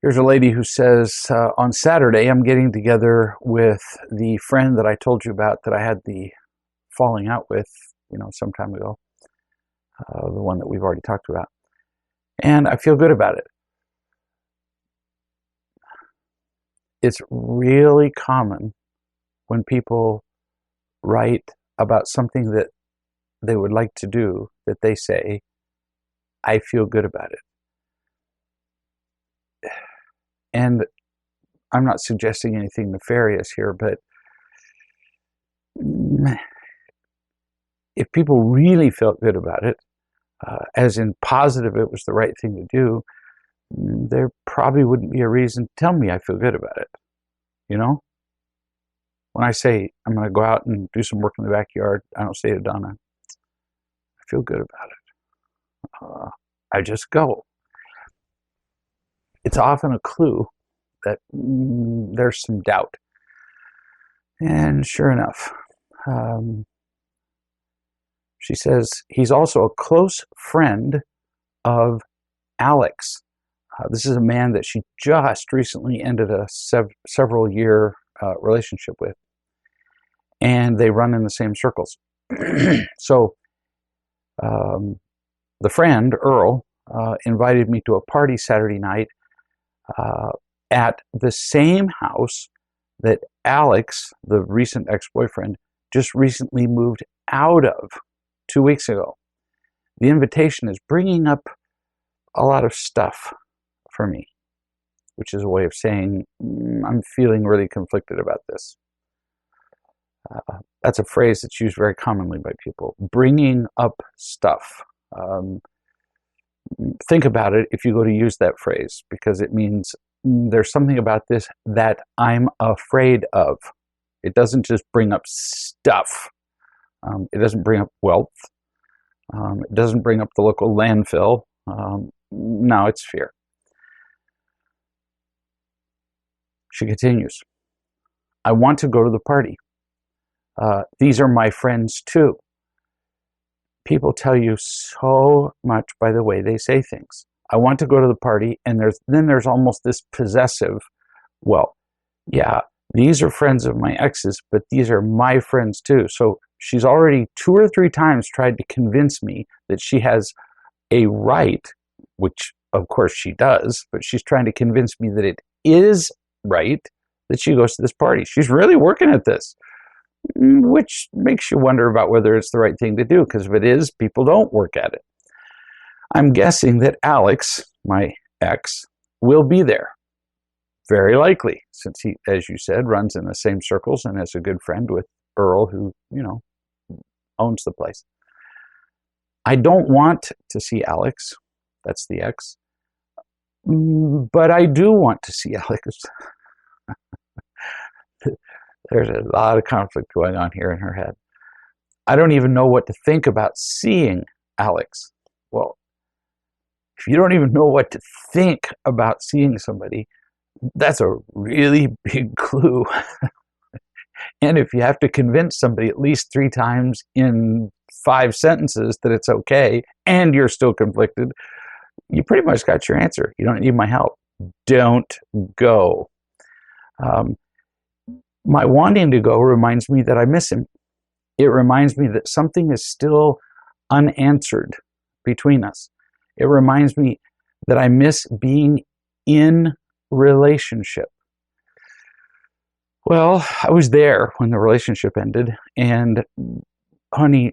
Here's a lady who says, on Saturday, I'm getting together with the friend that I told you about that I had the falling out with, some time ago, the one that we've already talked about. And I feel good about it. It's really common when people write about something that they would like to do that they say, I feel good about it. And I'm not suggesting anything nefarious here, but if people really felt good about it, as in positive it was the right thing to do, there probably wouldn't be a reason to tell me I feel good about it. When I say I'm going to go out and do some work in the backyard, I don't say to Donna, I feel good about it. I just go. It's often a clue that there's some doubt. And sure enough, she says he's also a close friend of Alex. This is a man that she just recently ended a several-year relationship with. And they run in the same circles. So the friend, Earl, invited me to a party Saturday night at the same house that Alex, the recent ex-boyfriend, just recently moved out of 2 weeks ago. The invitation is bringing up a lot of stuff for me, which is a way of saying I'm feeling really conflicted about this. That's a phrase that's used very commonly by people, bringing up stuff. Think about it if you go to use that phrase, because it means there's something about this that I'm afraid of. It doesn't just bring up stuff. It doesn't bring up wealth. It doesn't bring up the local landfill. No, it's fear. She continues, I want to go to the party. These are my friends too. People tell you so much by the way they say things. I want to go to the party, and then there's almost this possessive, well, yeah, these are friends of my exes, but these are my friends too. So she's already 2 or 3 times tried to convince me that she has a right, which of course she does, but she's trying to convince me that it is right that she goes to this party. She's really working at this, which makes you wonder about whether it's the right thing to do, because if it is, people don't work at it. I'm guessing that Alex, my ex, will be there. Very likely, since he, as you said, runs in the same circles and is a good friend with Earl, who, owns the place. I don't want to see Alex. That's the ex. But I do want to see Alex. There's a lot of conflict going on here in her head. I don't even know what to think about seeing Alex. Well, if you don't even know what to think about seeing somebody, that's a really big clue. And if you have to convince somebody at least 3 times in 5 sentences that it's okay, and you're still conflicted, you pretty much got your answer. You don't need my help. Don't go. My wanting to go reminds me that I miss him. It reminds me that something is still unanswered between us. It reminds me that I miss being in relationship. Well, I was there when the relationship ended, and honey,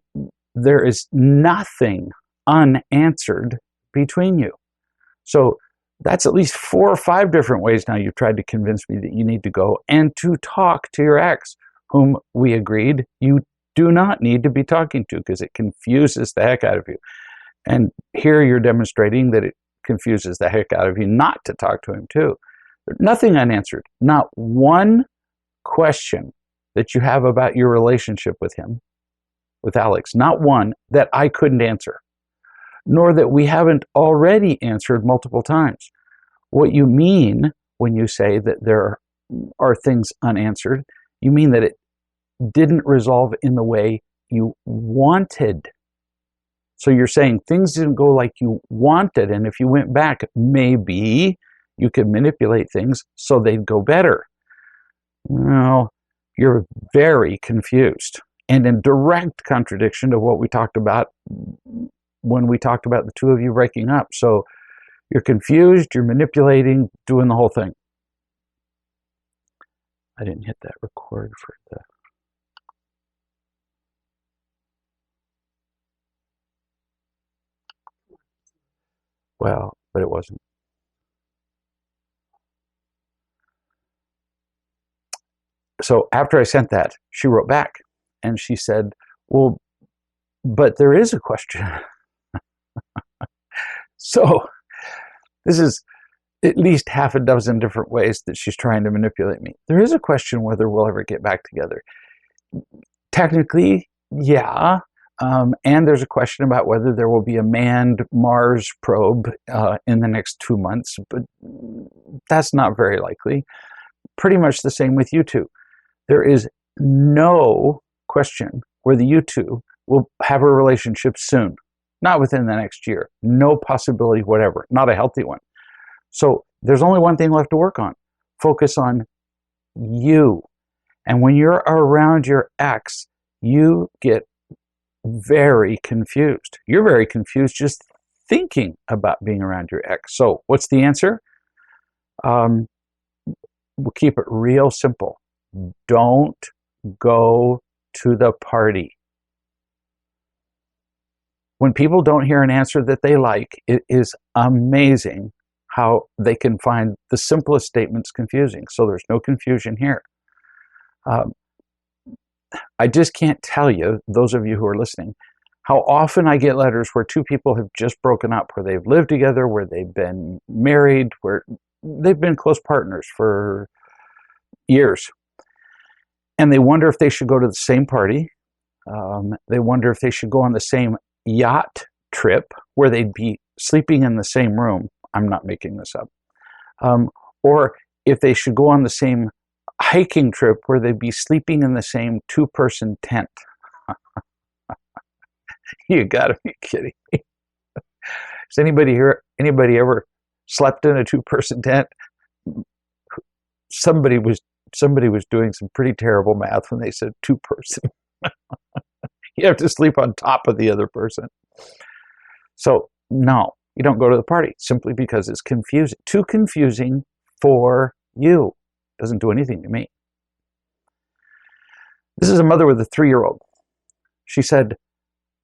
there is nothing unanswered between you. So that's at least 4 or 5 different ways now you've tried to convince me that you need to go and to talk to your ex, whom we agreed you do not need to be talking to because it confuses the heck out of you. And here you're demonstrating that it confuses the heck out of you not to talk to him too. There's nothing unanswered. Not one question that you have about your relationship with him, with Alex, not one that I couldn't answer, nor that we haven't already answered multiple times. What you mean when you say that there are things unanswered, you mean that it didn't resolve in the way you wanted. So you're saying things didn't go like you wanted, and if you went back, maybe you can manipulate things so they'd go better. Well, you're very confused and in direct contradiction to what we talked about when we talked about the two of you breaking up. So you're confused, you're manipulating, doing the whole thing. I didn't hit that record for the... Well, but it wasn't. So after I sent that, she wrote back and she said, well, but there is a question. So this is at least half a dozen different ways that she's trying to manipulate me. There is a question whether we'll ever get back together. Technically, yeah. And there's a question about whether there will be a manned Mars probe in the next 2 months, but that's not very likely. Pretty much the same with you two. There is no question whether you two will have a relationship soon. Not within the next year. No possibility whatever. Not a healthy one. So there's only one thing left to work on. Focus on you. And when you're around your ex, you get very confused. You're very confused just thinking about being around your ex. So what's the answer? We'll keep it real simple. Don't go to the party. When people don't hear an answer that they like, it is amazing how they can find the simplest statements confusing. So there's no confusion here. I just can't tell you, those of you who are listening, how often I get letters where two people have just broken up, where they've lived together, where they've been married, where they've been close partners for years. And they wonder if they should go to the same party. They wonder if they should go on the same yacht trip where they'd be sleeping in the same room. I'm not making this up. Or if they should go on the same hiking trip where they'd be sleeping in the same two-person tent. You gotta be kidding me. Has anybody ever slept in a two-person tent? Somebody was doing some pretty terrible math when they said two-person. You have to sleep on top of the other person. So no, you don't go to the party simply because it's confusing. Too confusing for you. Doesn't do anything to me. This is a mother with a 3-year-old. She said,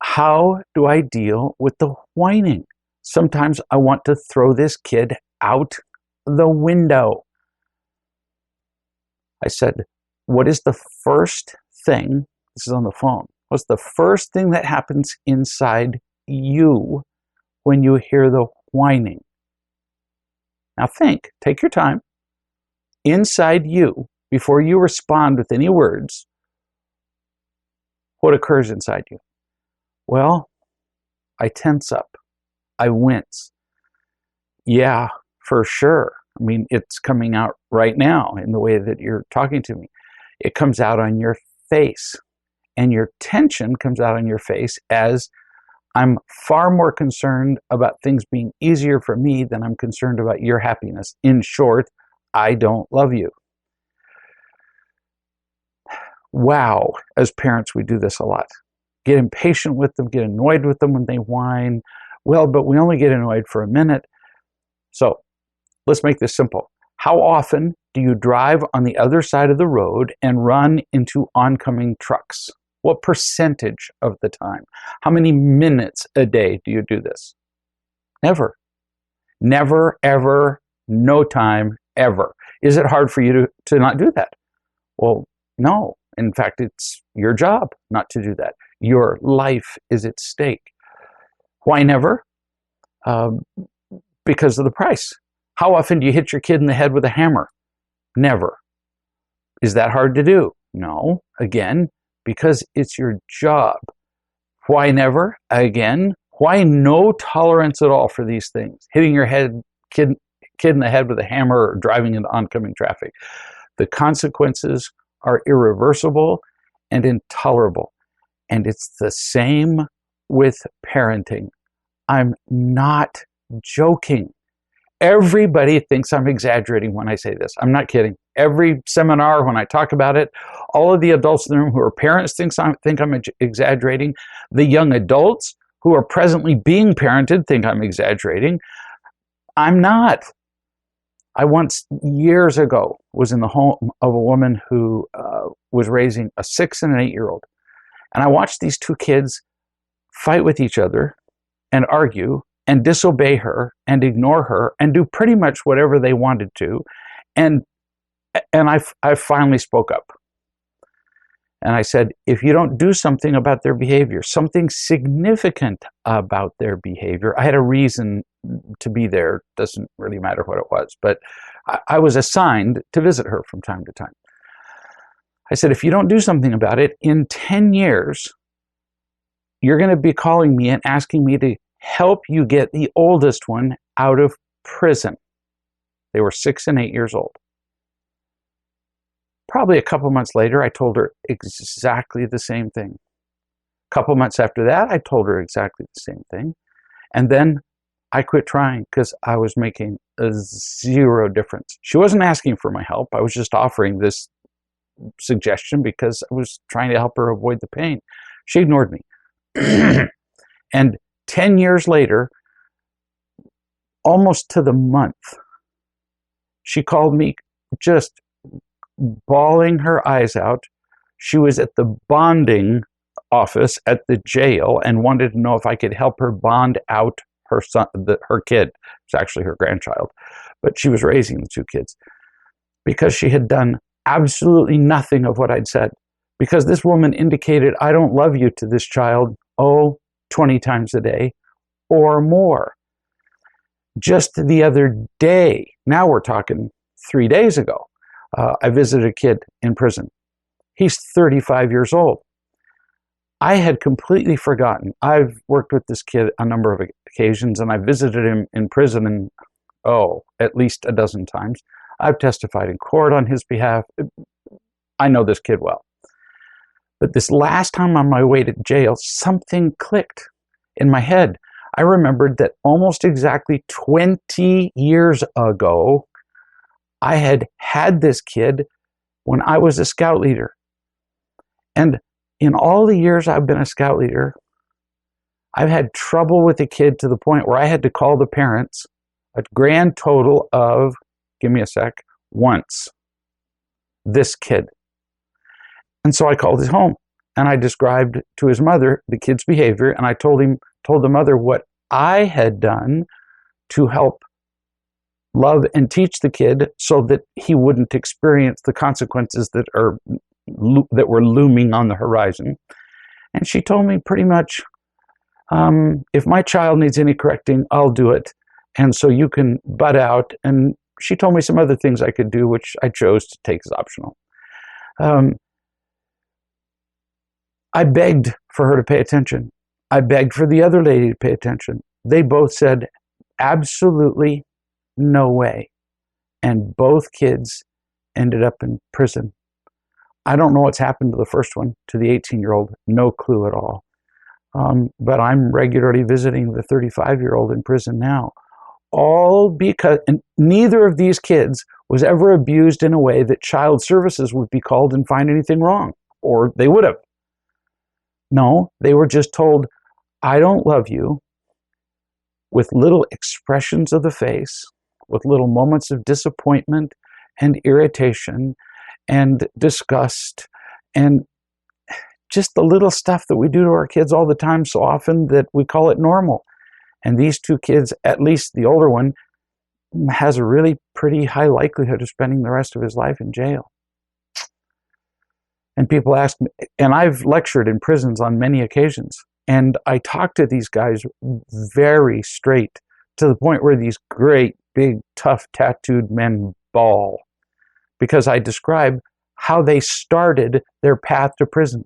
how do I deal with the whining? Sometimes I want to throw this kid out the window. I said, what is the first thing, this is on the phone, what's the first thing that happens inside you when you hear the whining? Now think, take your time. Inside you, before you respond with any words, what occurs inside you? Well, I tense up. I wince. Yeah, for sure. I mean, it's coming out right now in the way that you're talking to me. It comes out on your face. And your tension comes out on your face as I'm far more concerned about things being easier for me than I'm concerned about your happiness. In short, I don't love you. Wow, as parents, we do this a lot. Get impatient with them, get annoyed with them when they whine. Well, but we only get annoyed for a minute. So let's make this simple. How often do you drive on the other side of the road and run into oncoming trucks? What percentage of the time? How many minutes a day do you do this? Never. Never, ever, no time, ever. Is it hard for you to not do that? Well, no. In fact, it's your job not to do that. Your life is at stake. Why never? Because of the price. How often do you hit your kid in the head with a hammer? Never. Is that hard to do? No. Again, because it's your job. Why never? Again, why no tolerance at all for these things? Hitting your kid in the head with a hammer or driving into oncoming traffic. The consequences are irreversible and intolerable. And it's the same with parenting. I'm not joking. Everybody thinks I'm exaggerating when I say this. I'm not kidding. Every seminar, when I talk about it, all of the adults in the room who are parents think I'm exaggerating. The young adults who are presently being parented think I'm exaggerating. I'm not. I once, years ago, was in the home of a woman who was raising a 6 and an 8-year-old. And I watched these two kids fight with each other and argue and disobey her and ignore her and do pretty much whatever they wanted to. And I finally spoke up. And I said, if you don't do something about their behavior, something significant about their behavior, I had a reason to be there. Doesn't really matter what it was, but I was assigned to visit her from time to time. I said, if you don't do something about it, in 10 years, you're going to be calling me and asking me to help you get the oldest one out of prison. They were 6 and 8 years old. Probably a couple months later, I told her exactly the same thing. A couple months after that, I told her exactly the same thing. And then I quit trying because I was making a zero difference. She wasn't asking for my help. I was just offering this suggestion because I was trying to help her avoid the pain. She ignored me. And 10 years later, almost to the month, she called me just bawling her eyes out. She was at the bonding office at the jail and wanted to know if I could help her bond out her son, her kid. It's actually her grandchild, but she was raising the two kids because she had done absolutely nothing of what I'd said. Because this woman indicated, I don't love you to this child, 20 times a day or more. Just the other day, now we're talking 3 days ago, I visited a kid in prison. He's 35 years old. I had completely forgotten. I've worked with this kid a number of occasions, and I visited him in prison at least a dozen times. I've testified in court on his behalf. I know this kid well. But this last time on my way to jail, something clicked in my head. I remembered that almost exactly 20 years ago, I had this kid when I was a scout leader. And in all the years I've been a scout leader, I've had trouble with the kid to the point where I had to call the parents a grand total of, give me a sec, once. This kid. And so I called his home and I described to his mother the kid's behavior, and I told the mother what I had done to help love and teach the kid so that he wouldn't experience the consequences that were looming on the horizon. And she told me pretty much, if my child needs any correcting, I'll do it. And so you can butt out. And she told me some other things I could do, which I chose to take as optional. I begged for her to pay attention. I begged for the other lady to pay attention. They both said, absolutely no way. And both kids ended up in prison. I don't know what's happened to the first one, to the 18-year-old, no clue at all. But I'm regularly visiting the 35-year-old in prison now. All because neither of these kids was ever abused in a way that child services would be called and find anything wrong, or they would have. No, they were just told, I don't love you, with little expressions of the face, with little moments of disappointment and irritation and disgust, and just the little stuff that we do to our kids all the time so often that we call it normal. And these two kids, at least the older one, has a really pretty high likelihood of spending the rest of his life in jail. And people ask me, and I've lectured in prisons on many occasions, and I talk to these guys very straight, to the point where these great, big, tough, tattooed men bawl, because I describe how they started their path to prison.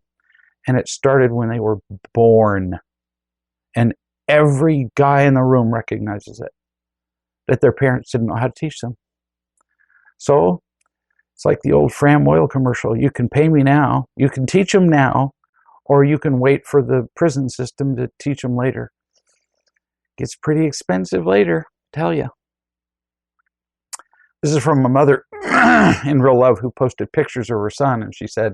And it started when they were born. And every guy in the room recognizes it, that their parents didn't know how to teach them. So it's like the old Fram Oil commercial. You can pay me now, you can teach them now, or you can wait for the prison system to teach them later. Gets pretty expensive later, I tell you. This is from a mother in real love who posted pictures of her son, and she said,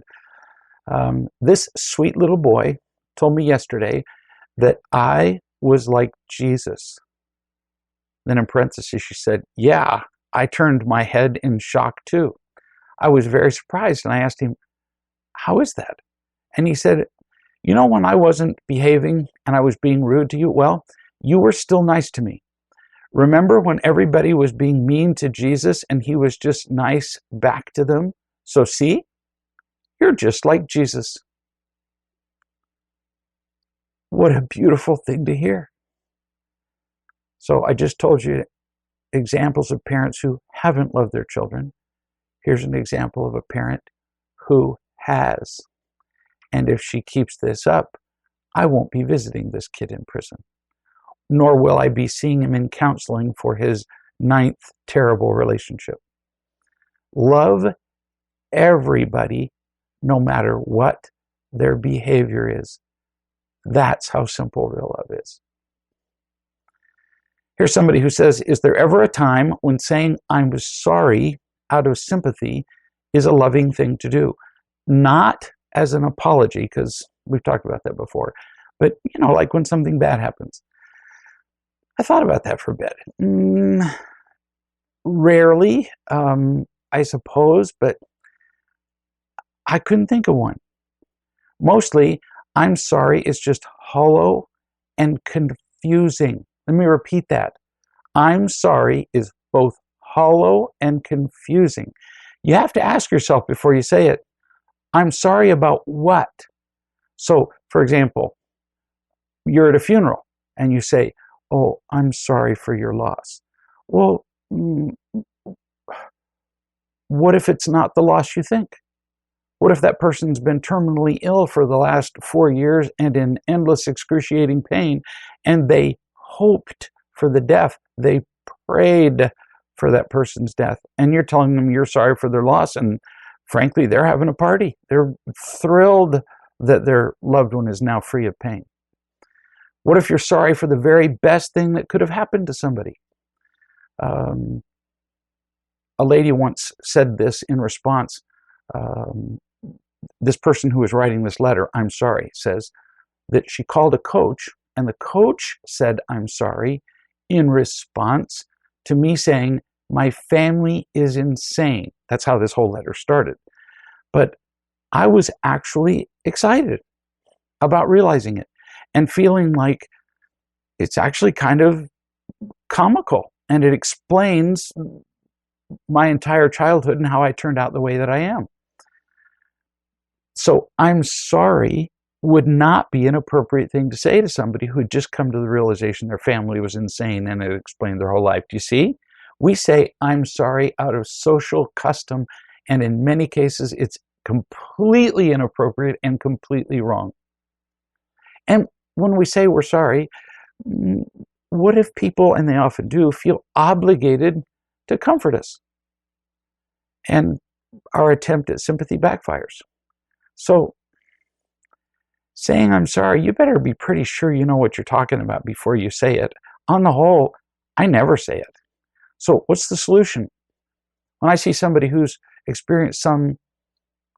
this sweet little boy told me yesterday that I was like Jesus. Then in parentheses, she said, yeah, I turned my head in shock too. I was very surprised, and I asked him, how is that? And he said, you know, when I wasn't behaving and I was being rude to you, well, you were still nice to me. Remember when everybody was being mean to Jesus and he was just nice back to them? So see, you're just like Jesus. What a beautiful thing to hear. So I just told you examples of parents who haven't loved their children. Here's an example of a parent who has. And if she keeps this up, I won't be visiting this kid in prison, nor will I be seeing him in counseling for his 9th terrible relationship. Love everybody, no matter what their behavior is. That's how simple real love is. Here's somebody who says, is there ever a time when saying I'm sorry out of sympathy is a loving thing to do? Not as an apology, because we've talked about that before, but you know, like when something bad happens. I thought about that for a bit. Rarely, I suppose, but I couldn't think of one. Mostly, I'm sorry is just hollow and confusing. Let me repeat that. I'm sorry is both hollow and confusing. You have to ask yourself before you say it, I'm sorry about what? So, for example, you're at a funeral and you say, oh, I'm sorry for your loss. Well, what if it's not the loss you think? What if that person's been terminally ill for the last 4 years and in endless excruciating pain, and they hoped for the death? They prayed for that person's death, and you're telling them you're sorry for their loss, and frankly, they're having a party. They're thrilled that their loved one is now free of pain. What if you're sorry for the very best thing that could have happened to somebody? A lady once said this in response. This person who is writing this letter, I'm sorry, says that she called a coach, and the coach said, I'm sorry, in response to me saying, my family is insane. That's how this whole letter started. But I was actually excited about realizing it and feeling like it's actually kind of comical, and it explains my entire childhood and how I turned out the way that I am. So I'm sorry would not be an appropriate thing to say to somebody who had just come to the realization their family was insane and it explained their whole life. Do you see? We say I'm sorry out of social custom, and in many cases it's completely inappropriate and completely wrong. And when we say we're sorry, what if people, and they often do, feel obligated to comfort us? And our attempt at sympathy backfires. So saying I'm sorry, you better be pretty sure you know what you're talking about before you say it. On the whole, I never say it. So what's the solution? When I see somebody who's experienced some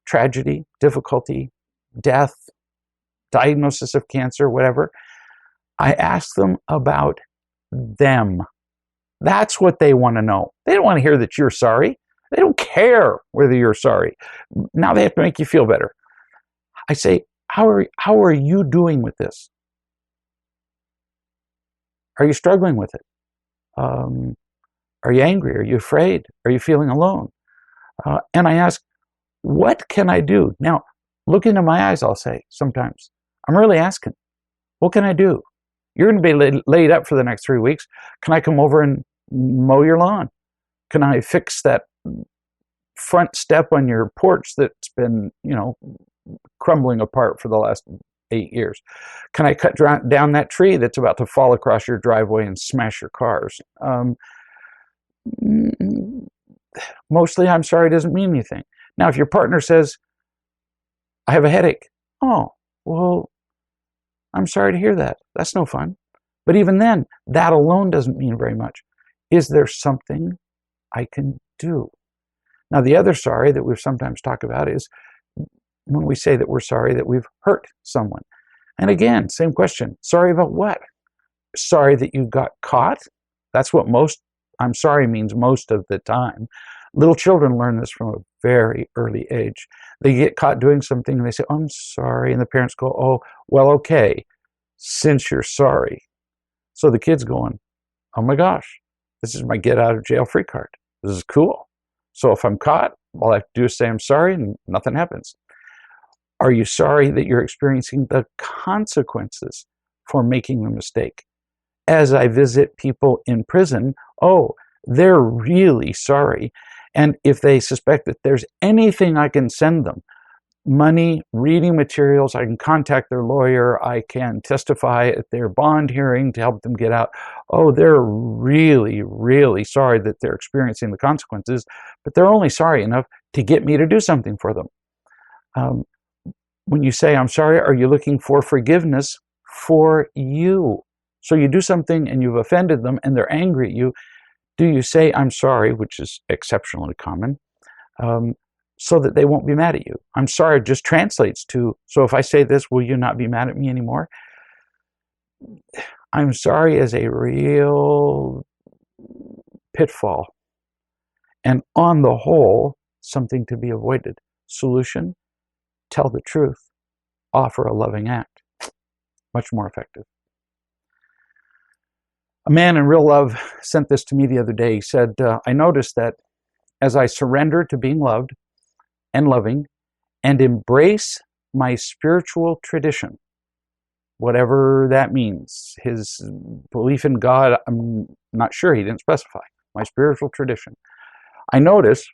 tragedy, difficulty, death, diagnosis of cancer, whatever, I ask them about them. That's what they want to know. They don't want to hear that you're sorry. They don't care whether you're sorry. Now they have to make you feel better. I say, how are you doing with this? Are you struggling with it? Are you angry? Are you afraid? Are you feeling alone? And I ask, what can I do? Now, look into my eyes, I'll say sometimes. I'm really asking, what can I do? You're going to be laid up for the next 3 weeks. Can I come over and mow your lawn? Can I fix that front step on your porch that's been, crumbling apart for the last 8 years? Can I cut down that tree that's about to fall across your driveway and smash your cars? Mostly, I'm sorry doesn't mean anything. Now, if your partner says, I have a headache. Oh, well, I'm sorry to hear that. That's no fun. But even then, that alone doesn't mean very much. Is there something I can do. Now, the other sorry that we've sometimes talked about is when we say that we're sorry that we've hurt someone. And again, same question. Sorry about what? Sorry that you got caught? That's what I'm sorry means most of the time. Little children learn this from a very early age. They get caught doing something and they say, oh, I'm sorry. And the parents go, oh, well, okay, since you're sorry. So the kid's going, oh my gosh, this is my get out of jail free card. This is cool. So if I'm caught, all I have to do is say I'm sorry and nothing happens. Are you sorry that you're experiencing the consequences for making the mistake? As I visit people in prison, oh, they're really sorry. And if they suspect that there's anything I can send them, money, reading materials, I can contact their lawyer, I can testify at their bond hearing to help them get out. Oh, they're really, really sorry that they're experiencing the consequences, but they're only sorry enough to get me to do something for them. When you say, I'm sorry, are you looking for forgiveness for you? So you do something and you've offended them and they're angry at you. Do you say, I'm sorry, which is exceptionally common, so that they won't be mad at you? I'm sorry just translates to, so if I say this, will you not be mad at me anymore? I'm sorry is a real pitfall. And on the whole, something to be avoided. Solution, tell the truth, offer a loving act. Much more effective. A man in real love sent this to me the other day. He said, I noticed that as I surrender to being loved and loving and embrace my spiritual tradition, whatever that means, his belief in God, I'm not sure, he didn't specify, my spiritual tradition, I notice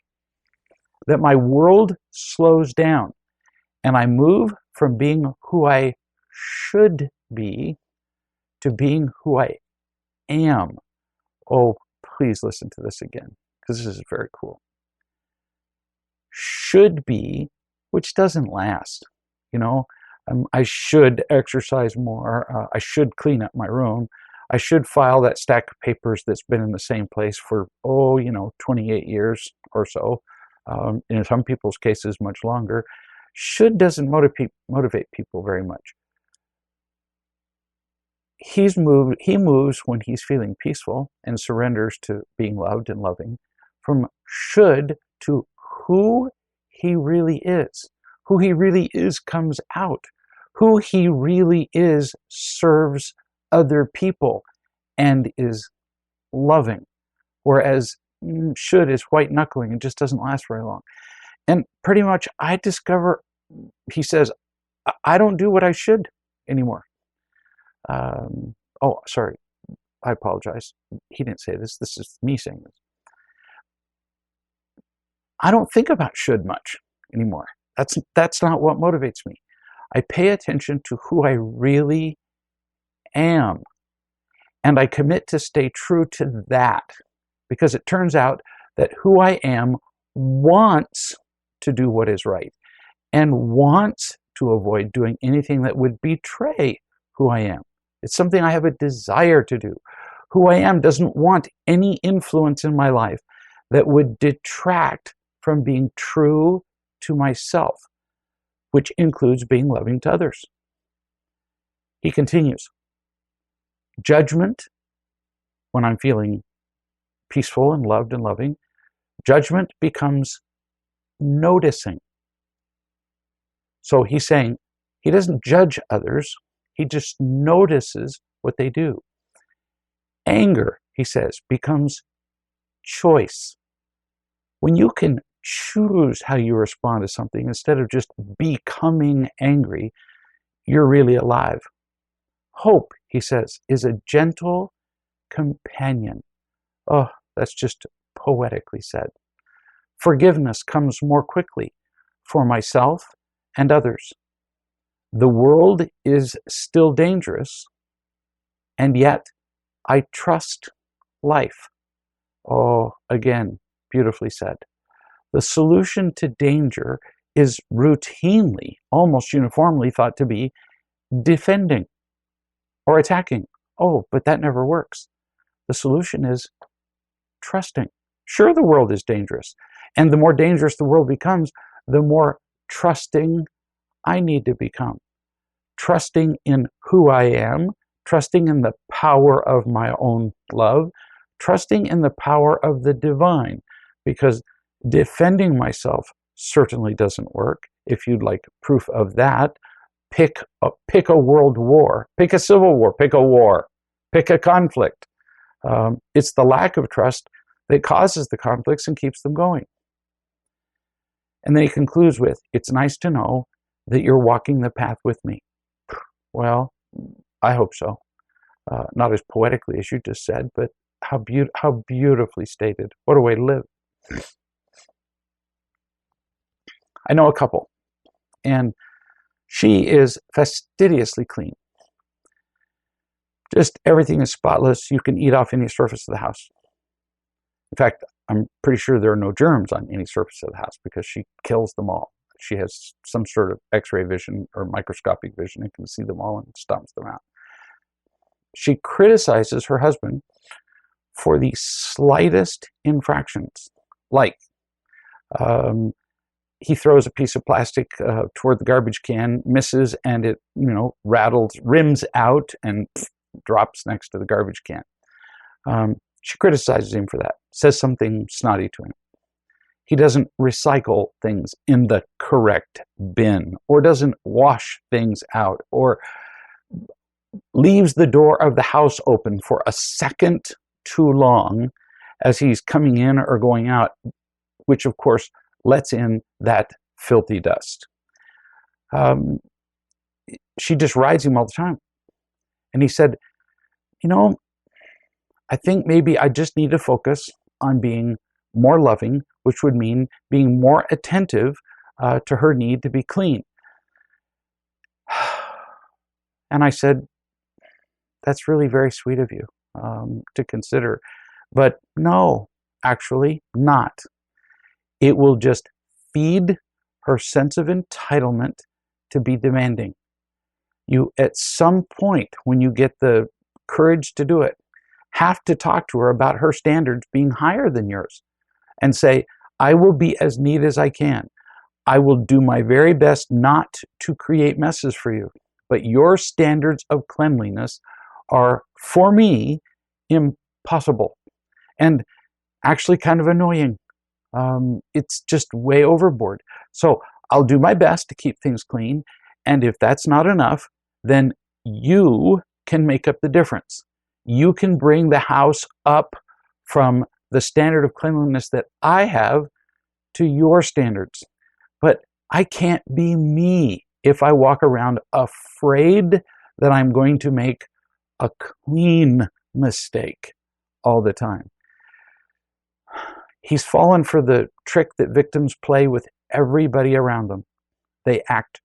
that my world slows down and I move from being who I should be to being who I am. Oh, please listen to this again, because this is very cool. Should be, which doesn't last. You know, I should exercise more. I should clean up my room. I should file that stack of papers that's been in the same place for, 28 years or so. In some people's cases, much longer. Should doesn't motivate people very much. He moves when he's feeling peaceful and surrenders to being loved and loving, from should to who he really is. Who he really is comes out. Who he really is serves other people and is loving. Whereas should is white knuckling and just doesn't last very long. And pretty much I discover, he says, I don't do what I should anymore. Oh, sorry, I apologize. He didn't say this. This is me saying this. I don't think about should much anymore. That's not what motivates me. I pay attention to who I really am. And I commit to stay true to that, because it turns out that who I am wants to do what is right and wants to avoid doing anything that would betray who I am. It's something I have a desire to do. Who I am doesn't want any influence in my life that would detract from being true to myself, which includes being loving to others. He continues, judgment, when I'm feeling peaceful and loved and loving, judgment becomes noticing. So he's saying he doesn't judge others. He just notices what they do. Anger, he says, becomes choice. When you can choose how you respond to something instead of just becoming angry, you're really alive. Hope, he says, is a gentle companion. Oh, that's just poetically said. Forgiveness comes more quickly for myself and others. The world is still dangerous, and yet I trust life. Oh, again, beautifully said. The solution to danger is routinely, almost uniformly thought to be defending or attacking. Oh, but that never works. The solution is trusting. Sure, the world is dangerous. And the more dangerous the world becomes, the more trusting I need to become. Trusting in who I am, trusting in the power of my own love, trusting in the power of the divine, because defending myself certainly doesn't work. If you'd like proof of that, pick a world war, pick a civil war, pick a war, pick a conflict. It's the lack of trust that causes the conflicts and keeps them going. And then he concludes with, it's nice to know that you're walking the path with me. Well, I hope so. Not as poetically as you just said, but how beautifully stated. What a way to live. I know a couple, and she is fastidiously clean. Just everything is spotless. You can eat off any surface of the house. In fact, I'm pretty sure there are no germs on any surface of the house because she kills them all. She has some sort of X-ray vision or microscopic vision and can see them all and stomps them out. She criticizes her husband for the slightest infractions, like he throws a piece of plastic toward the garbage can, misses, and it rattles, rims out, and drops next to the garbage can. She criticizes him for that, says something snotty to him. He doesn't recycle things in the correct bin, or doesn't wash things out, or leaves the door of the house open for a second too long as he's coming in or going out, which of course lets in that filthy dust. She just rides him all the time. And he said, I think maybe I just need to focus on being more loving, which would mean being more attentive to her need to be clean. And I said, that's really very sweet of you to consider. But no, actually not. It will just feed her sense of entitlement to be demanding. You, at some point, when you get the courage to do it, have to talk to her about her standards being higher than yours and say, I will be as neat as I can. I will do my very best not to create messes for you. But your standards of cleanliness are, for me, impossible and actually kind of annoying. It's just way overboard. So I'll do my best to keep things clean. And if that's not enough, then you can make up the difference. You can bring the house up from the standard of cleanliness that I have to your standards. But I can't be me if I walk around afraid that I'm going to make a clean mistake all the time. He's fallen for the trick that victims play with everybody around them. They act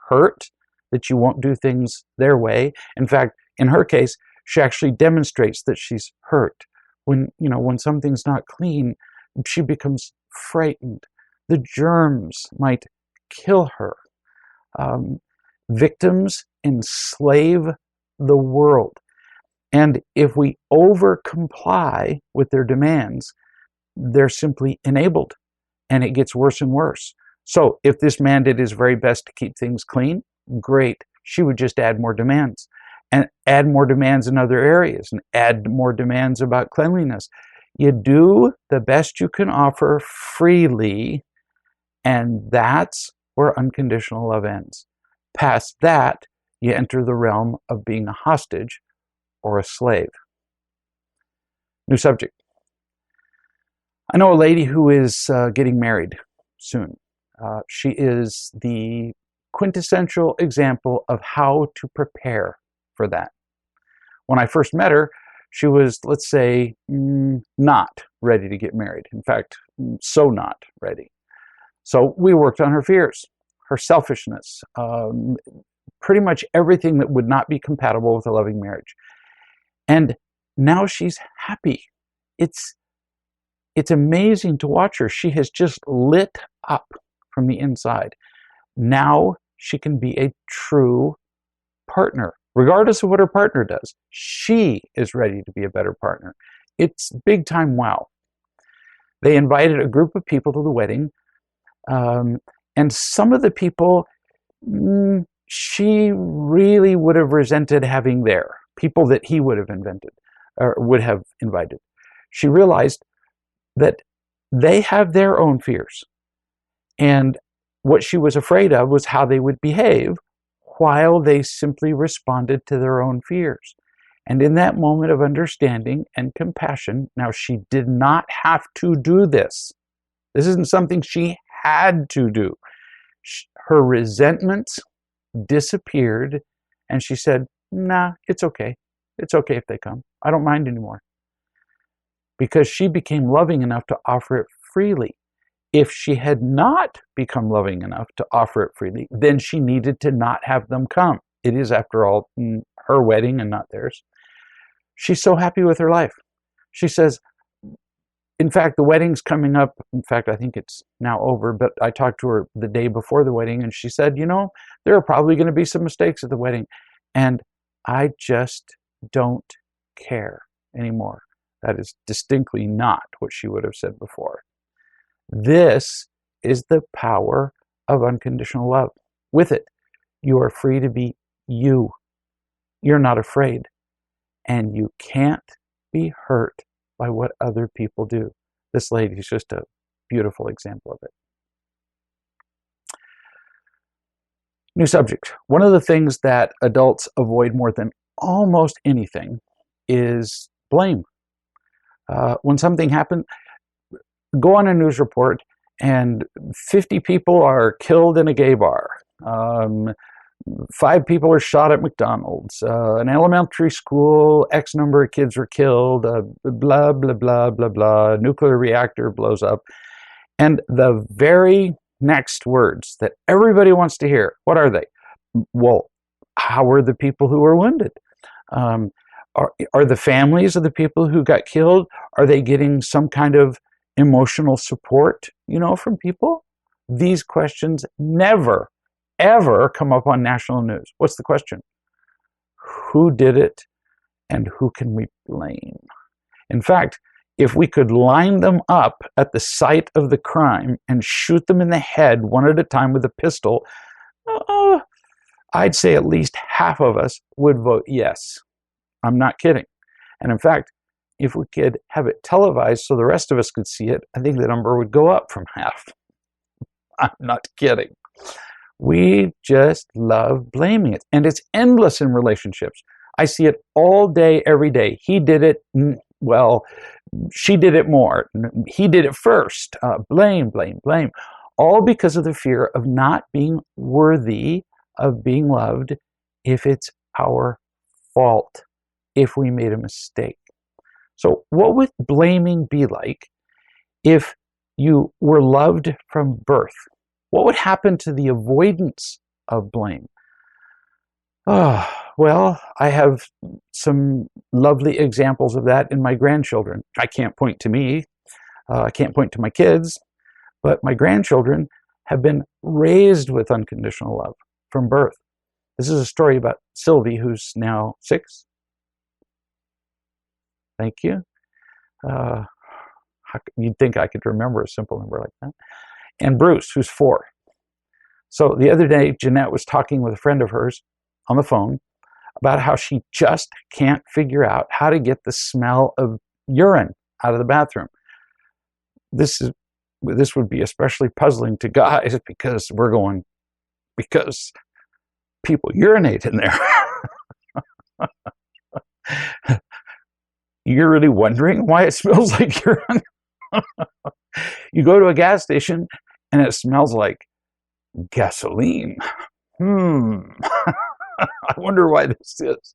hurt that you won't do things their way. In fact, in her case, she actually demonstrates that she's hurt. When something's not clean, she becomes frightened. The germs might kill her. Victims enslave the world. And if we over-comply with their demands, they're simply enabled, and it gets worse and worse. So if this man did his very best to keep things clean, great. She would just add more demands, and add more demands in other areas, and add more demands about cleanliness. You do the best you can offer freely, and that's where unconditional love ends. Past that, you enter the realm of being a hostage or a slave. New subject. I know a lady who is getting married soon. She is the quintessential example of how to prepare for that. When I first met her, she was, let's say, not ready to get married. In fact, so not ready. So we worked on her fears, her selfishness, pretty much everything that would not be compatible with a loving marriage. And now she's happy. It's amazing to watch her. She has just lit up from the inside. Now she can be a true partner. Regardless of what her partner does, she is ready to be a better partner. It's big time wow. They invited a group of people to the wedding, and some of the people she really would have resented having there, people that he would have invented or would have invited. She realized that they have their own fears, and what she was afraid of was how they would behave while they simply responded to their own fears. And in that moment of understanding and compassion, now she did not have to do this. This isn't something she had to do. Her resentments disappeared, and she said, nah, it's okay. It's okay if they come. I don't mind anymore. Because she became loving enough to offer it freely. If she had not become loving enough to offer it freely, then she needed to not have them come. It is, after all, her wedding and not theirs. She's so happy with her life. She says, in fact, the wedding's coming up. In fact, I think it's now over, but I talked to her the day before the wedding, and she said, you know, there are probably going to be some mistakes at the wedding, and I just don't care anymore. That is distinctly not what she would have said before. This is the power of unconditional love. With it, you are free to be you. You're not afraid, and you can't be hurt by what other people do. This lady is just a beautiful example of it. New subject. One of the things that adults avoid more than almost anything is blame. When something happens, go on a news report and 50 people are killed in a gay bar. 5 people are shot at McDonald's. An elementary school, X number of kids were killed. Blah, blah, blah, blah, blah. Nuclear reactor blows up. And the very next words that everybody wants to hear, what are they? Well, how are the people who were wounded? Are the families of the people who got killed, are they getting some kind of emotional support, from people? These questions never, ever come up on national news. What's the question? Who did it and who can we blame? In fact, if we could line them up at the site of the crime and shoot them in the head one at a time with a pistol, I'd say at least half of us would vote yes. I'm not kidding. And in fact, if we could have it televised so the rest of us could see it, I think the number would go up from half. I'm not kidding. We just love blaming it. And it's endless in relationships. I see it all day, every day. He did it. Well, she did it more. He did it first. Blame, blame, blame. All because of the fear of not being worthy of being loved if it's our fault, if we made a mistake. So what would blaming be like if you were loved from birth? What would happen to the avoidance of blame? Well, I have some lovely examples of that in my grandchildren. I can't point to me. I can't point to my kids. But my grandchildren have been raised with unconditional love from birth. This is a story about Sylvie, who's now 6. Thank you. You'd think I could remember a simple number like that. And Bruce, who's 4. So the other day, Jeanette was talking with a friend of hers on the phone about how she just can't figure out how to get the smell of urine out of the bathroom. This would be especially puzzling to guys because people urinate in there. You're really wondering why it smells like urine? You go to a gas station and it smells like gasoline. I wonder why this is.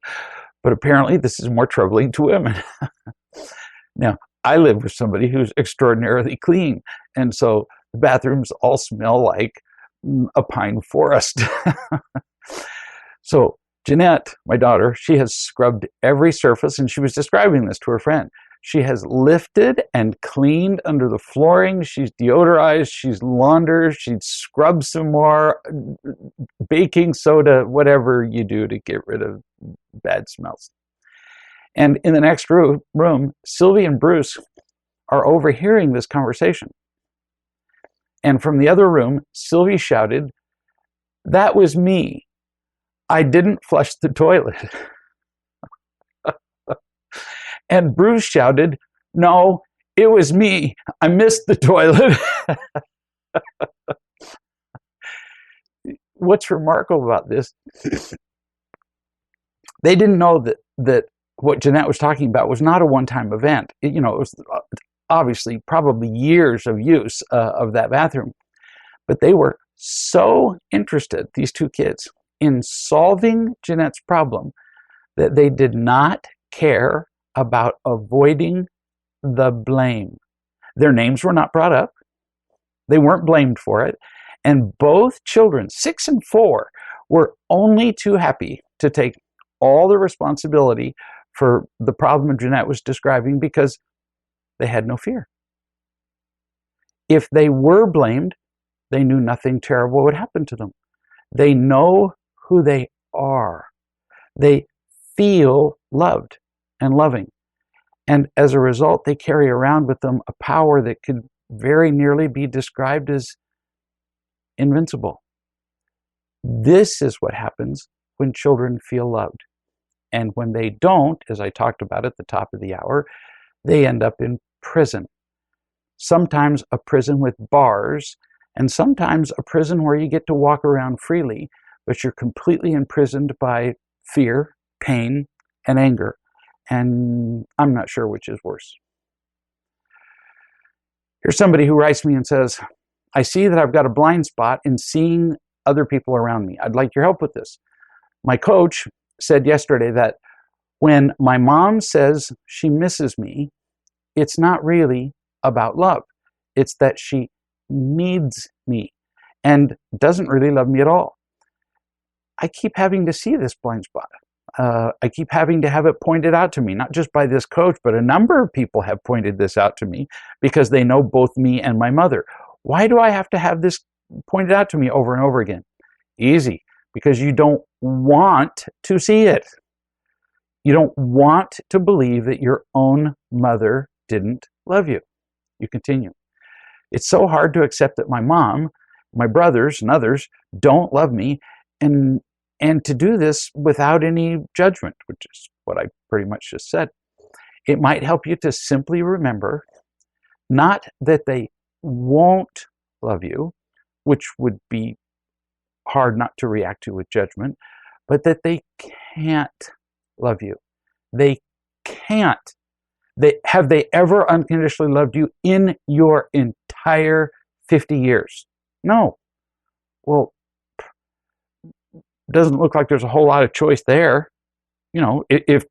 But apparently this is more troubling to women. Now, I live with somebody who's extraordinarily clean, and so the bathrooms all smell like a pine forest. So Jeanette, my daughter, she has scrubbed every surface, and she was describing this to her friend. She has lifted and cleaned under the flooring. She's deodorized, she's laundered, she's scrubbed some more, baking soda, whatever you do to get rid of bad smells. And in the next room, Sylvie and Bruce are overhearing this conversation. And from the other room, Sylvie shouted, "That was me. I didn't flush the toilet." And Bruce shouted, "No, it was me. I missed the toilet." What's remarkable about this, they didn't know that what Jeanette was talking about was not a one-time event. It was obviously probably years of use of that bathroom. But they were so interested, these two kids, in solving Jeanette's problem that they did not care about avoiding the blame. Their names were not brought up. They weren't blamed for it. And both children, 6 and 4, were only too happy to take all the responsibility for the problem Jeanette was describing because they had no fear. If they were blamed, they knew nothing terrible would happen to them. They know who they are. They feel loved and loving. And as a result, they carry around with them a power that could very nearly be described as invincible. This is what happens when children feel loved. And when they don't, as I talked about at the top of the hour, they end up in prison. Sometimes a prison with bars, and sometimes a prison where you get to walk around freely, but you're completely imprisoned by fear, pain, and anger. And I'm not sure which is worse. Here's somebody who writes me and says, "I see that I've got a blind spot in seeing other people around me. I'd like your help with this. My coach said yesterday that when my mom says she misses me, it's not really about love. It's that she needs me and doesn't really love me at all. I keep having to see this blind spot. I keep having to have it pointed out to me, not just by this coach, but a number of people have pointed this out to me because they know both me and my mother. Why do I have to have this pointed out to me over and over again? Easy, because you don't want to see it. You don't want to believe that your own mother didn't love you." You continue. "It's so hard to accept that my mom, my brothers, and others don't love me, and to do this without any judgment," which is what I pretty much just said. It might help you to simply remember not that they won't love you, which would be hard not to react to with judgment, but that they can't love you. They can't. Have they ever unconditionally loved you in your entire 50 years? No. Well, doesn't look like there's a whole lot of choice there. If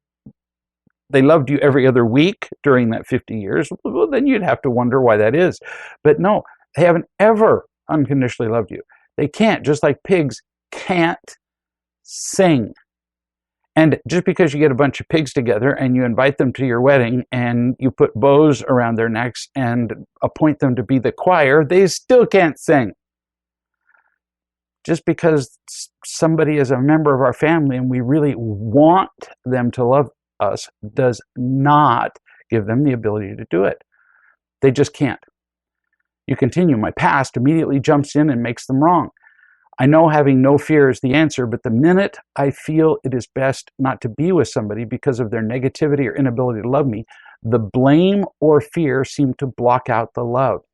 they loved you every other week during that 50 years, well, then you'd have to wonder why that is. But no, they haven't ever unconditionally loved you. They can't, just like pigs can't sing. And just because you get a bunch of pigs together and you invite them to your wedding and you put bows around their necks and appoint them to be the choir, they still can't sing. Just because somebody is a member of our family and we really want them to love us does not give them the ability to do it. They just can't. You continue. "My past immediately jumps in and makes them wrong. I know having no fear is the answer, but the minute I feel it is best not to be with somebody because of their negativity or inability to love me, the blame or fear seem to block out the love."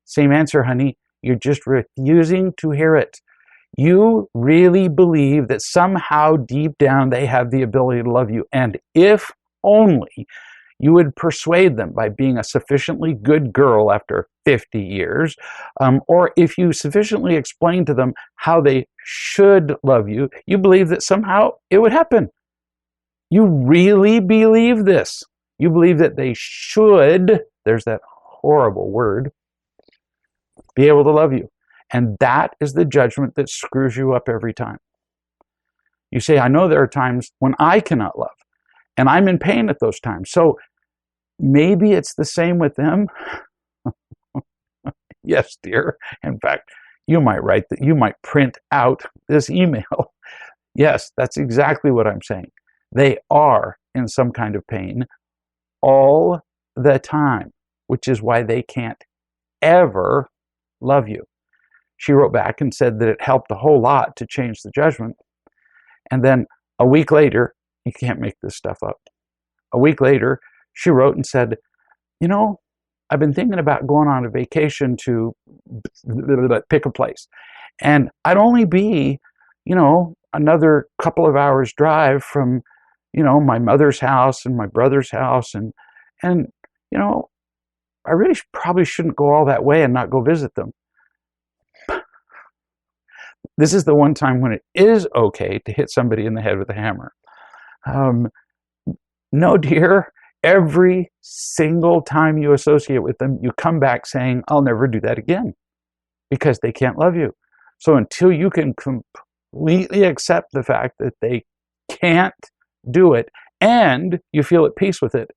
Same answer, honey. You're just refusing to hear it. You really believe that somehow deep down they have the ability to love you. And if only you would persuade them by being a sufficiently good girl after 50 years, or if you sufficiently explain to them how they should love you, you believe that somehow it would happen. You really believe this. You believe that they should, there's that horrible word, be able to love you. And that is the judgment that screws you up every time. You say, "I know there are times when I cannot love, and I'm in pain at those times. So maybe it's the same with them." Yes, dear. In fact, you might write that, you might print out this email. Yes, that's exactly what I'm saying. They are in some kind of pain all the time. which is why they can't ever love you. She wrote back and said that it helped a whole lot to change the judgment. And then a week later, you can't make this stuff up. A week later, she wrote and said, you know, I've been thinking about going on a vacation to pick a place. And I'd only be, you know, another couple of hours drive from, you know, my mother's house and my brother's house. And you know, I really probably shouldn't go all that way and not go visit them. This is the one time when it is okay to hit somebody in the head with a hammer. No, dear, every single time you associate with them, you come back saying, I'll never do that again, because they can't love you. So until you can completely accept the fact that they can't do it and you feel at peace with it,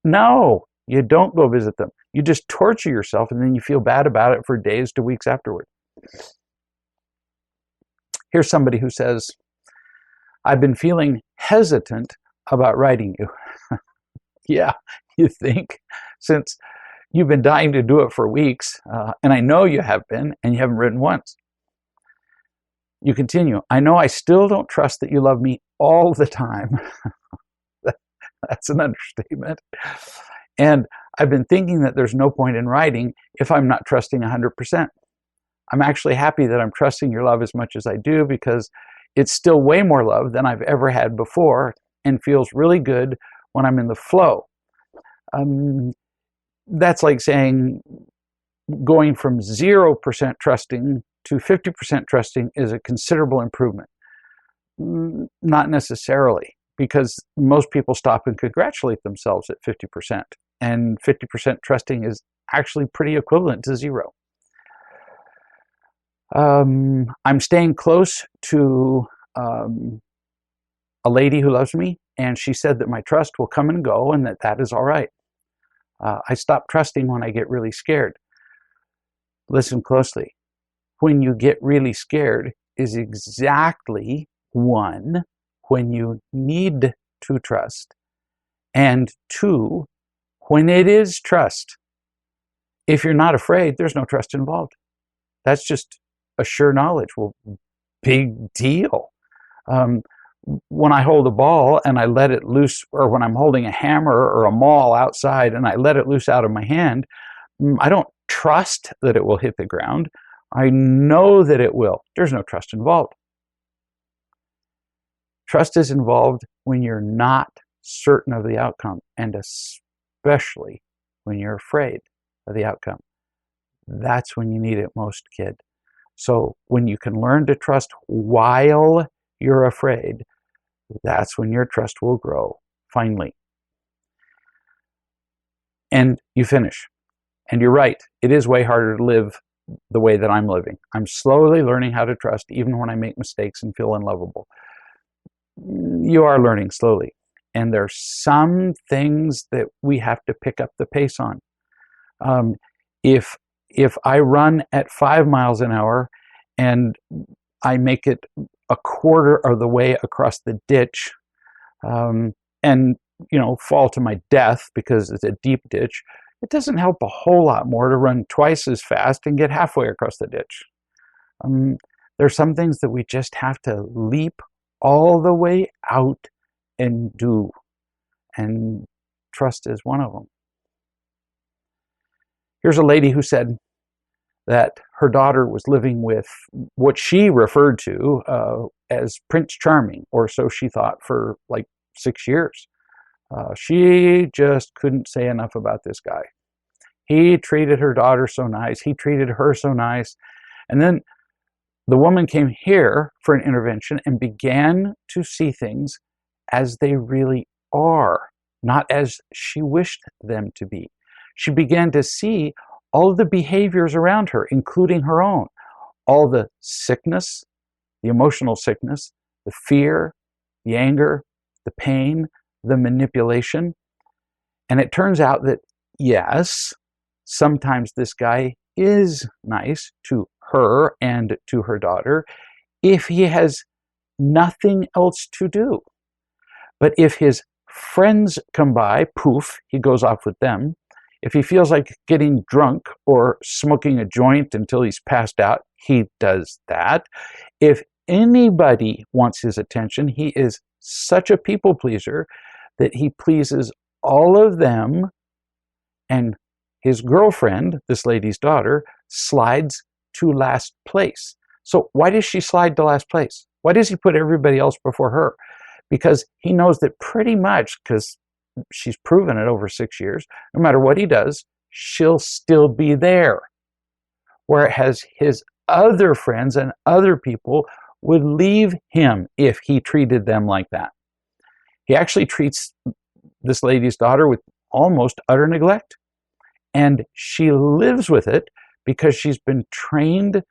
no, you don't go visit them. You just torture yourself and then you feel bad about it for days to weeks afterward. Here's somebody who says, I've been feeling hesitant about writing you. Yeah, you think, since you've been dying to do it for weeks, and I know you have been, and you haven't written once. You continue, I know I still don't trust that you love me all the time. That's an understatement. And I've been thinking that there's no point in writing if I'm not trusting 100%. I'm actually happy that I'm trusting your love as much as I do, because it's still way more love than I've ever had before and feels really good when I'm in the flow. That's like saying going from 0% trusting to 50% trusting is a considerable improvement. Not necessarily, because most people stop and congratulate themselves at 50%, and 50% trusting is actually pretty equivalent to 0. I'm staying close to a lady who loves me, and she said that my trust will come and go and that is all right. I stop trusting when I get really scared. Listen closely. When you get really scared is exactly, 1, when you need to trust, and 2, when it is trust. If you're not afraid, there's no trust involved. That's just a sure knowledge. Well, big deal. When I hold a ball and I let it loose, or when I'm holding a hammer or a maul outside and I let it loose out of my hand, I don't trust that it will hit the ground. I know that it will. There's no trust involved. Trust is involved when you're not certain of the outcome, and especially when you're afraid of the outcome. That's when you need it most, kid. So when you can learn to trust while you're afraid, that's when your trust will grow, finally. And you finish. And you're right, it is way harder to live the way that I'm living. I'm slowly learning how to trust, even when I make mistakes and feel unlovable. You are learning slowly. And there's some things that we have to pick up the pace on. If I run at 5 miles an hour and I make it a quarter of the way across the ditch, and fall to my death because it's a deep ditch, it doesn't help a whole lot more to run twice as fast and get halfway across the ditch. There's some things that we just have to leap all the way out and do, and trust is one of them. Here's a lady who said that her daughter was living with what she referred to as Prince Charming, or so she thought, for like 6 years. She just couldn't say enough about this guy. He treated her daughter so nice. He treated her so nice. And then the woman came here for an intervention and began to see things as they really are, not as she wished them to be. She began to see all of the behaviors around her, including her own, all the sickness, the emotional sickness, the fear, the anger, the pain, the manipulation. And it turns out that, yes, sometimes this guy is nice to her and to her daughter if he has nothing else to do. But if his friends come by, poof, he goes off with them. If he feels like getting drunk or smoking a joint until he's passed out, he does that. If anybody wants his attention, he is such a people pleaser that he pleases all of them, and his girlfriend, this lady's daughter, slides to last place. So why does she slide to last place? Why does he put everybody else before her? Because he knows that pretty much, because she's proven it over 6 years, no matter what he does, she'll still be there. Whereas his other friends and other people would leave him if he treated them like that. He actually treats this lady's daughter with almost utter neglect. And she lives with it because she's been trained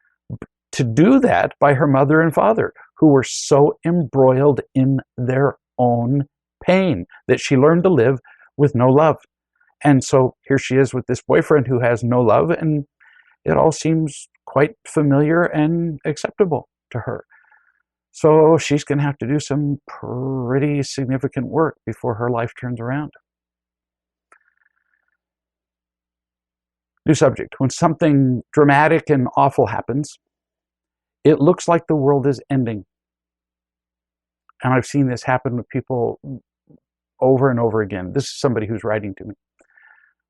to do that by her mother and father, who were so embroiled in their own pain that she learned to live with no love. And so here she is with this boyfriend who has no love, and it all seems quite familiar and acceptable to her. So she's going to have to do some pretty significant work before her life turns around. New subject. When something dramatic and awful happens, it looks like the world is ending. And I've seen this happen with people over and over again. This is somebody who's writing to me.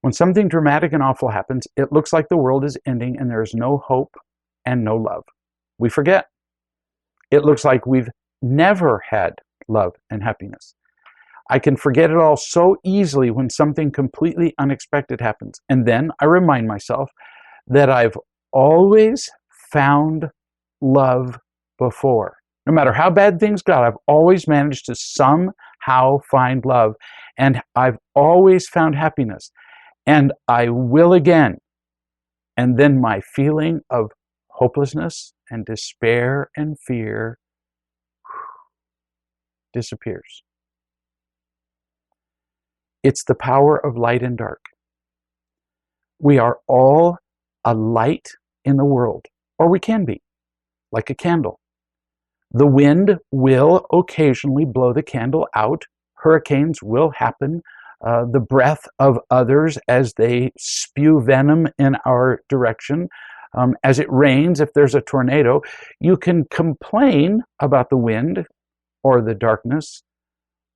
When something dramatic and awful happens, it looks like the world is ending and there is no hope and no love. We forget. It looks like we've never had love and happiness. I can forget it all so easily when something completely unexpected happens. And then I remind myself that I've always found love before. No matter how bad things got, I've always managed to somehow find love. And I've always found happiness. And I will again. And then my feeling of hopelessness and despair and fear disappears. It's the power of light and dark. We are all a light in the world, or we can be, like a candle. The wind will occasionally blow the candle out. Hurricanes will happen. The breath of others as they spew venom in our direction. As it rains, if there's a tornado, you can complain about the wind or the darkness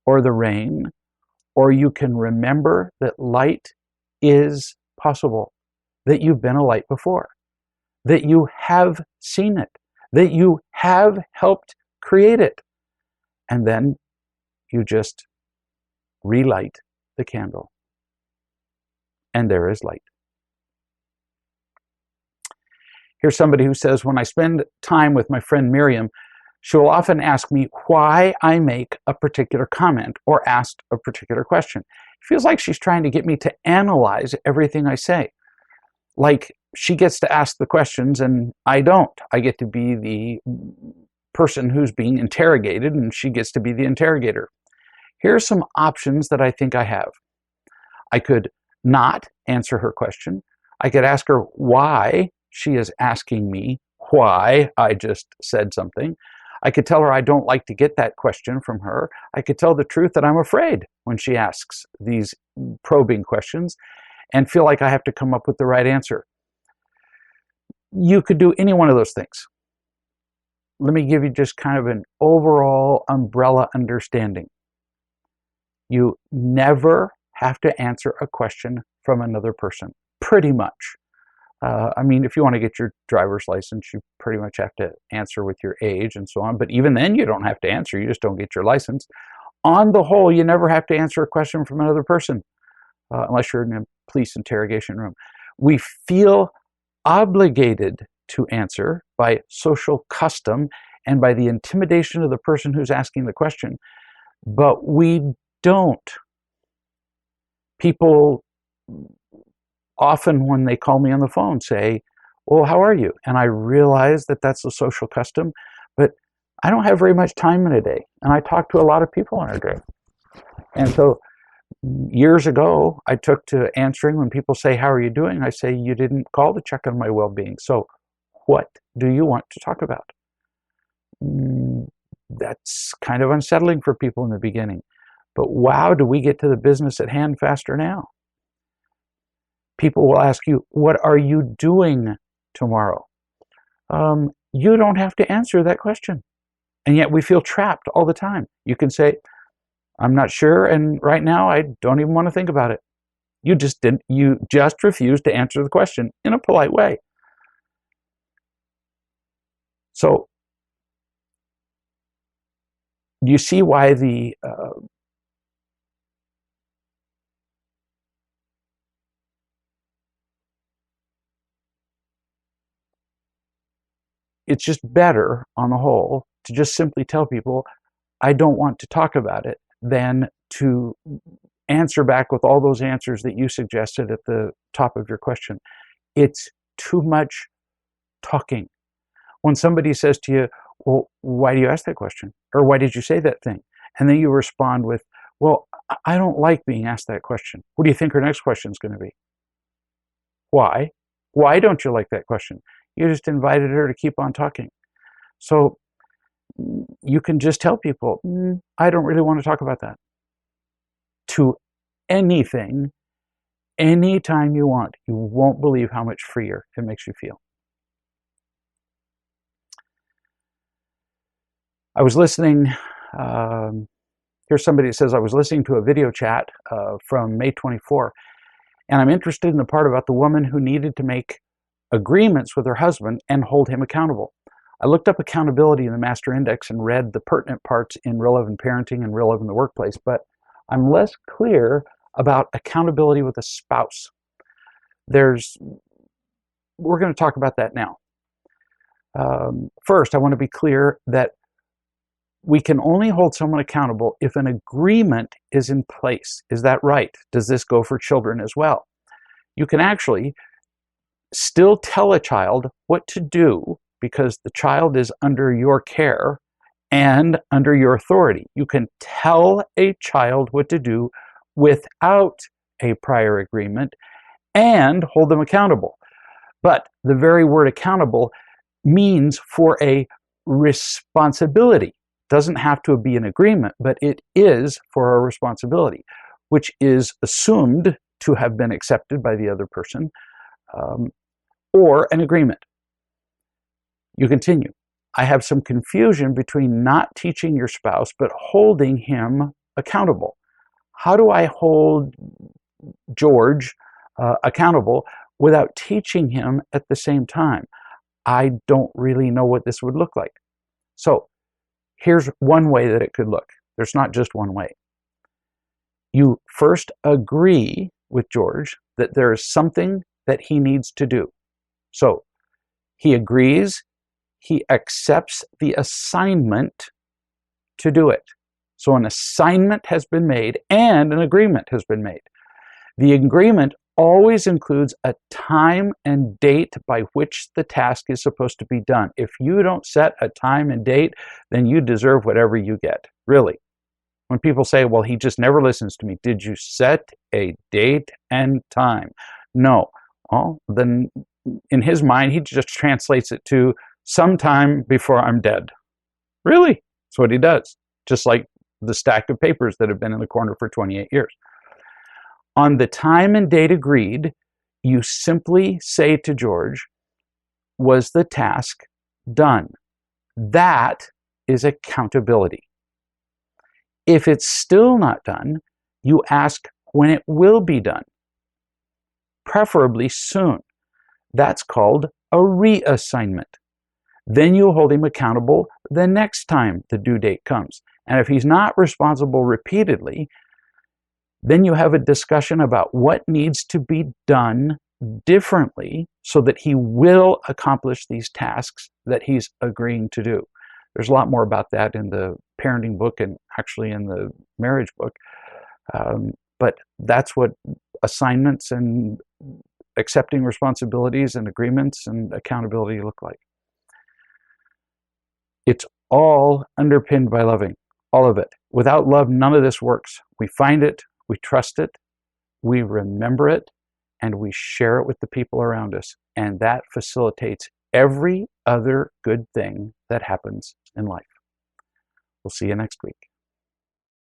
or the rain, or you can remember that light is possible, that you've been a light before, that you have seen it, that you have helped create it. And then you just relight the candle, and there is light. Here's somebody who says, when I spend time with my friend Miriam, she will often ask me why I make a particular comment or ask a particular question. It feels like she's trying to get me to analyze everything I say. Like she gets to ask the questions and I don't. I get to be the person who's being interrogated and she gets to be the interrogator. Here are some options that I think I have. I could not answer her question. I could ask her why she is asking me why I just said something. I could tell her I don't like to get that question from her. I could tell the truth that I'm afraid when she asks these probing questions and feel like I have to come up with the right answer. You could do any one of those things. Let me give you just kind of an overall umbrella understanding. You never have to answer a question from another person, pretty much. I mean, if you want to get your driver's license, you pretty much have to answer with your age and so on. But even then, you don't have to answer. You just don't get your license. On the whole, you never have to answer a question from another person, unless you're in a police interrogation room. We feel obligated to answer by social custom and by the intimidation of the person who's asking the question, but we don't. People often, when they call me on the phone, say, well, how are you? And I realize that that's a social custom, but I don't have very much time in a day. And I talk to a lot of people in a day. And so years ago, I took to answering when people say, how are you doing? I say, you didn't call to check on my well-being. So what do you want to talk about? That's kind of unsettling for people in the beginning. But wow, do we get to the business at hand faster now? People will ask you, what are you doing tomorrow? You don't have to answer that question. And yet we feel trapped all the time. You can say, I'm not sure, and right now I don't even want to think about it. You just refused to answer the question in a polite way. So you see why it's just better on the whole to just simply tell people, I don't want to talk about it, than to answer back with all those answers that you suggested at the top of your question. It's too much talking. When somebody says to you, well, why do you ask that question? Or why did you say that thing? And then you respond with, well, I don't like being asked that question. What do you think her next question is going to be? Why? Why don't you like that question? You just invited her to keep on talking. So you can just tell people, I don't really want to talk about that. To anything, anytime you want. You won't believe how much freer it makes you feel. I was listening, here's somebody that says, I was listening to a video chat from May 24, and I'm interested in the part about the woman who needed to make agreements with her husband and hold him accountable. I looked up accountability in the Master Index and read the pertinent parts in Real Love in Parenting and Real Love in the Workplace, but I'm less clear about accountability with a spouse. We're going to talk about that now. First, I want to be clear that we can only hold someone accountable if an agreement is in place. Is that right? Does this go for children as well? You can actually still tell a child what to do because the child is under your care and under your authority. You can tell a child what to do without a prior agreement and hold them accountable. But the very word accountable means for a responsibility. It doesn't have to be an agreement, but it is for a responsibility, which is assumed to have been accepted by the other person, or an agreement. You continue. I have some confusion between not teaching your spouse, but holding him accountable. How do I hold George accountable without teaching him at the same time? I don't really know what this would look like. So here's one way that it could look. There's not just one way. You first agree with George that there is something that he needs to do. So he agrees, he accepts the assignment to do it. So an assignment has been made and an agreement has been made. The agreement always includes a time and date by which the task is supposed to be done. If you don't set a time and date, then you deserve whatever you get, really. When people say, well, he just never listens to me, did you set a date and time? No. Well, then in his mind, he just translates it to sometime before I'm dead. Really? That's what he does. Just like the stack of papers that have been in the corner for 28 years. On the time and date agreed, you simply say to George, was the task done? That is accountability. If it's still not done, you ask when it will be done, preferably soon. That's called a reassignment. Then you hold him accountable the next time the due date comes. And if he's not responsible repeatedly, then you have a discussion about what needs to be done differently so that he will accomplish these tasks that he's agreeing to do. There's a lot more about that in the parenting book and actually in the marriage book. But that's what assignments and accepting responsibilities and agreements and accountability look like. It's all underpinned by loving, all of it. Without love, none of this works. We find it, we trust it, we remember it, and we share it with the people around us. And that facilitates every other good thing that happens in life. We'll see you next week.